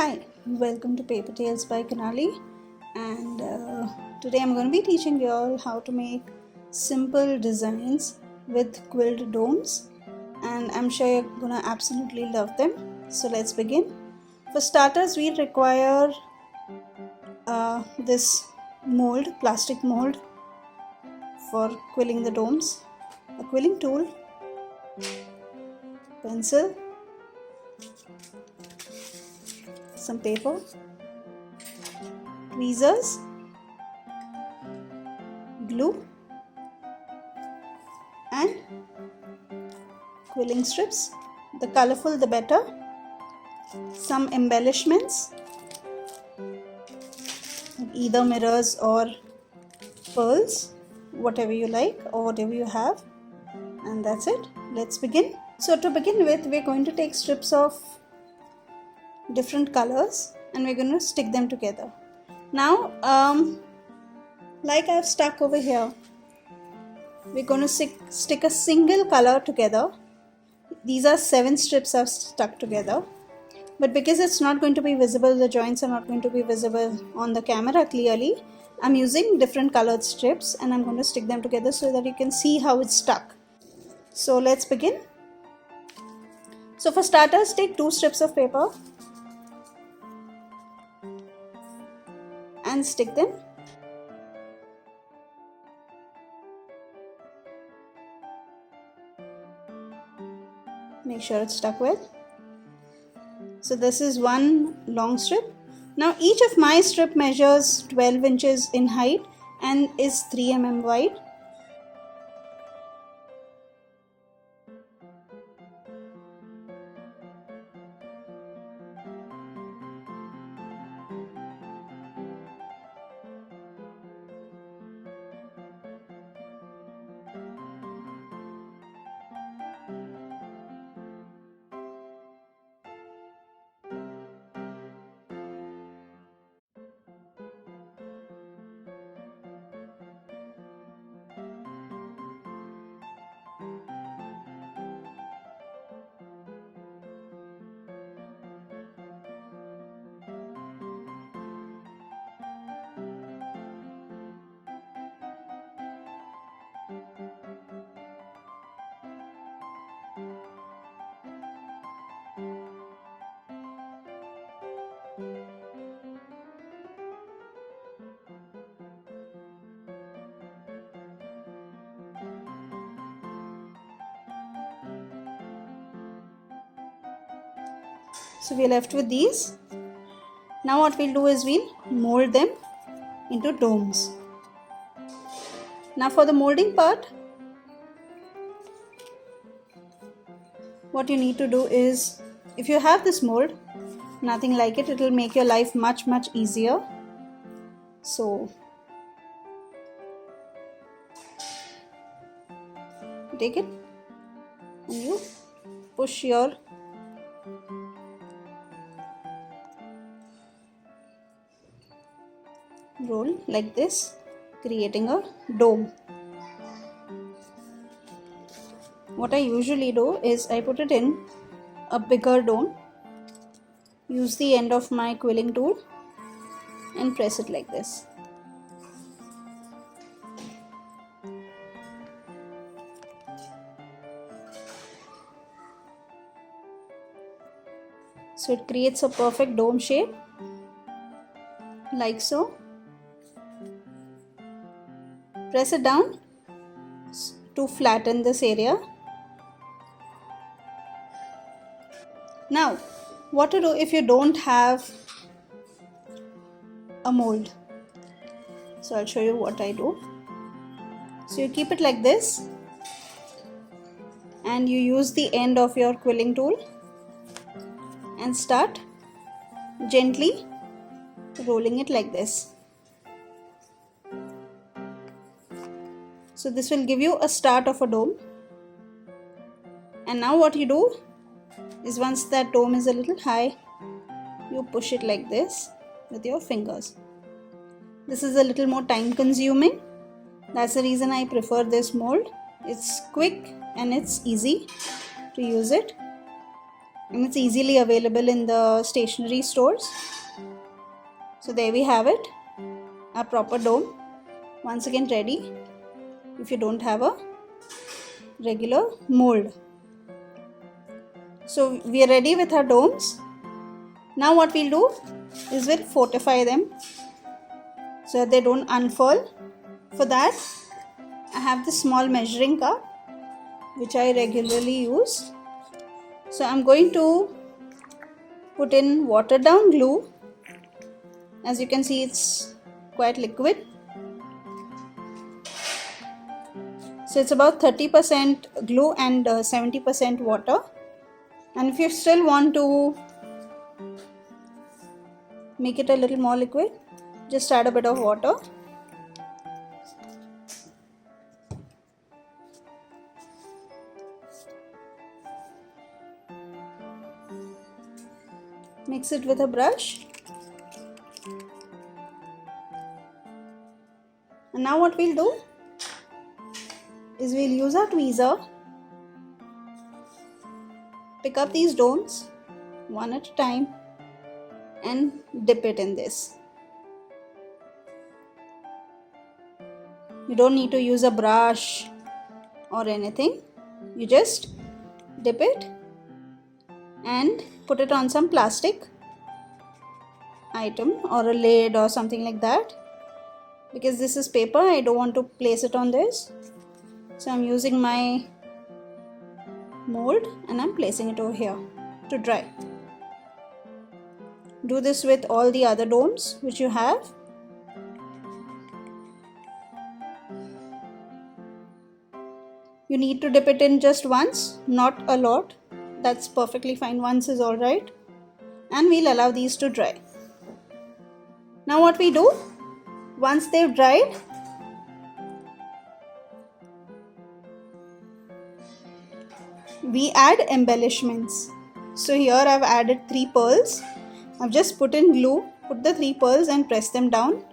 Hi, welcome to Paper Tales by Kanali, and today I'm going to be teaching you all how to make simple designs with quilled domes, and I'm sure you're going to absolutely love them. So let's begin. For starters, we require this mold, plastic mold for quilling the domes, a quilling tool, pencil, some paper, tweezers, glue and quilling strips. The colorful the better. Some embellishments, either mirrors or pearls, whatever you like or whatever you have, and that's it. Let's begin. So to begin with, we're going to take strips of different colors and we're going to stick them together. Now like I've stuck over here, we're going to stick a single color together. These are 7 strips I've stuck together, but because it's not going to be visible, the joints are not going to be visible on the camera clearly, I'm using different colored strips and I'm going to stick them together so that you can see how it's stuck. So let's begin. So for starters, take 2 strips of paper and stick them. Make sure it's stuck well. So this is one long strip. Now each of my strip measures 12 inches in height and is 3 mm wide. So we're left with these. Now what we'll do is we'll mold them into domes. Now for the molding part, what you need to do is, if you have this mold, nothing like it, it'll make your life much easier. So take it and you push your roll like this, creating a dome. What I usually do is I put it in a bigger dome, use the end of my quilling tool and press it like this. So it creates a perfect dome shape, like so. Press it down to flatten this area. Now, what to do if you don't have a mold? So I'll show you what I do. So you keep it like this and you use the end of your quilling tool and start gently rolling it like this. So this will give you a start of a dome. And now what you do is, once that dome is a little high, you push it like this with your fingers. This is a little more time consuming. That's the reason I prefer this mold. It's quick and it's easy to use it. and it's easily available in the stationery stores. So there we have it, a proper dome, once again ready if you don't have a regular mold. So we are ready with our domes. Now what we'll do is we'll fortify them so that they don't unfurl. For that I have this small measuring cup which I regularly use. So I'm going to put in watered down glue. As you can see, it's quite liquid. So it's about 30% glue and 70% water. And if you still want to make it a little more liquid, just add a bit of water. Mix it with a brush. And now what we'll do is we'll use our tweezer, pick up these domes one at a time and dip it in this. You don't need to use a brush or anything. You just dip it and put it on some plastic item or a lid or something like that. Because this is paper, I don't want to place it on this. So I'm using my mold and I'm placing it over here to dry. Do this with all the other domes which you have. You need to dip it in just once, not a lot. That's perfectly fine. Once is alright. And we'll allow these to dry. Now what we do, once they've dried, we add embellishments. So here I've added 3 pearls. I've just put in glue, put the 3 pearls and press them down.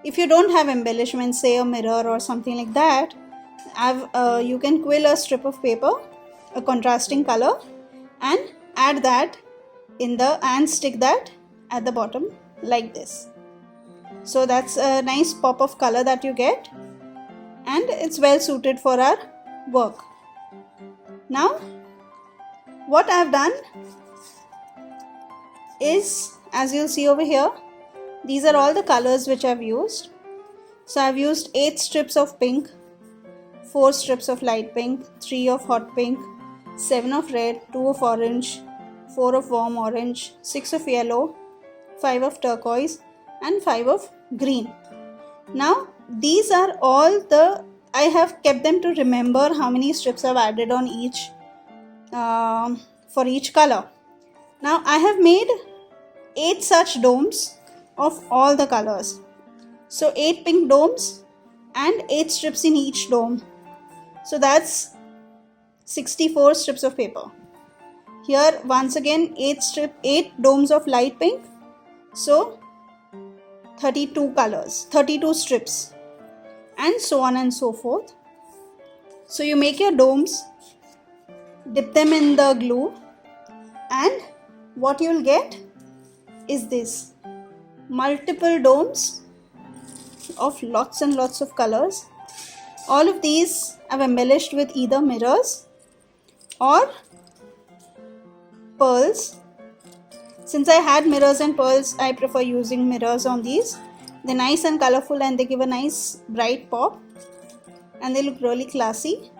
If you don't have embellishments, say a mirror or something like that, you can quill a strip of paper, a contrasting color, and add that and stick that at the bottom like this. So that's a nice pop of color that you get, and it's well suited for our work. Now what I've done is, as you'll see over here, these are all the colors which I've used. So I've used 8 strips of pink, 4 strips of light pink, 3 of hot pink, 7 of red, 2 of orange, 4 of warm orange, 6 of yellow, 5 of turquoise and 5 of green. Now these are all I have kept them to remember how many strips I've added on each for each color. Now I have made 8 such domes of all the colors. So 8 pink domes and 8 strips in each dome. So that's 64 strips of paper. Here once again 8 domes of light pink. So 32 colors, 32 strips, and so on and so forth. So you make your domes, dip them in the glue, and what you will get is this multiple domes of lots and lots of colors. All of these I've embellished with either mirrors or pearls. Since I had mirrors and pearls, I prefer using mirrors on these. They're nice and colorful and they give a nice bright pop and they look really classy.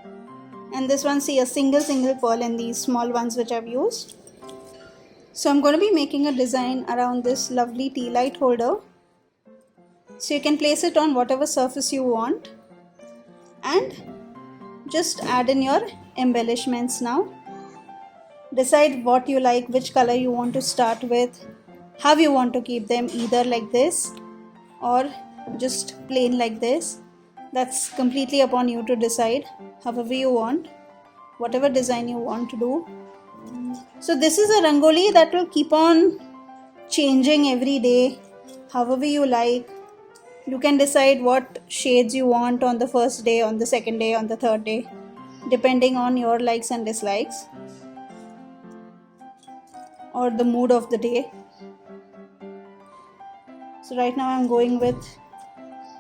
And this one, see, a single pearl in these small ones which I've used. So I'm going to be making a design around this lovely tea light holder. So you can place it on whatever surface you want and just add in your embellishments now. Decide what you like, which color you want to start with, how you want to keep them, either like this or just plain like this. That's completely upon you to decide, however you want, whatever design you want to do. So this is a rangoli that will keep on changing every day, however you like. You can decide what shades you want on the first day, on the second day, on the third day, depending on your likes and dislikes. or the mood of the day. So right now I'm going with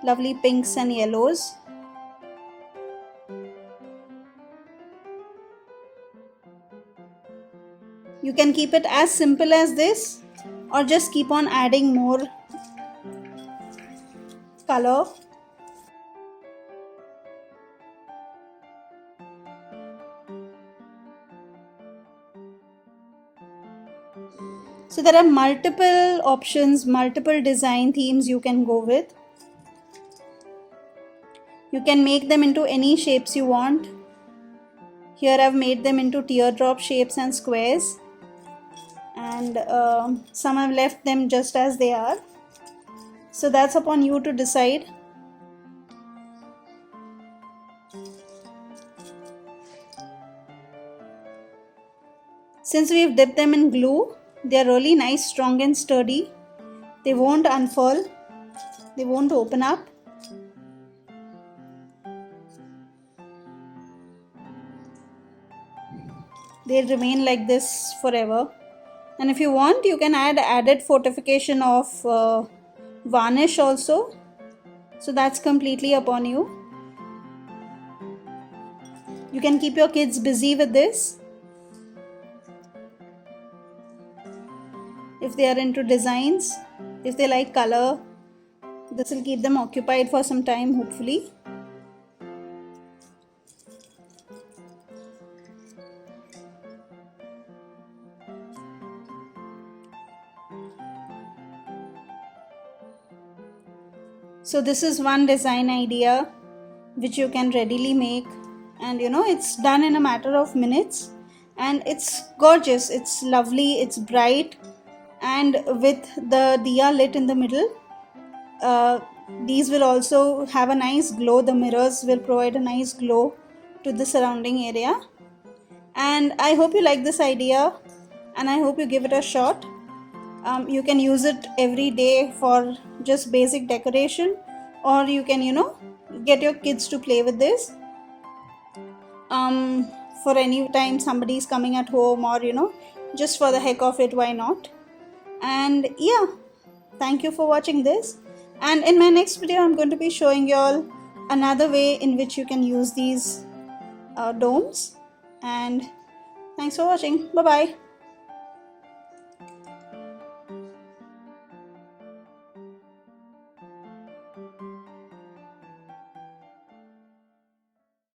lovely pinks and yellows. You can keep it as simple as this, or just keep on adding more color. So there are multiple options, multiple design themes you can go with. You can make them into any shapes you want. Here I've made them into teardrop shapes and squares, and some I've left them just as they are. So that's upon you to decide. Since we've dipped them in glue, they're really nice, strong and sturdy. They won't unfurl, they won't open up. They'll remain like this forever. And if you want, you can add added fortification of varnish also. So that's completely upon you. You can keep your kids busy with this. If they are into designs, if they like color, this will keep them occupied for some time, hopefully. So this is one design idea which you can readily make, and it's done in a matter of minutes, and it's gorgeous, it's lovely, it's bright, and with the diya lit in the middle, these will also have a nice glow. The mirrors will provide a nice glow to the surrounding area. And I hope you like this idea, and I hope you give it a shot. You can use it every day for just basic decoration, or you can get your kids to play with this for any time somebody is coming at home, or just for the heck of it, why not? And yeah, thank you for watching this, and in my next video I'm going to be showing you all another way in which you can use these domes. And thanks for watching. Bye bye.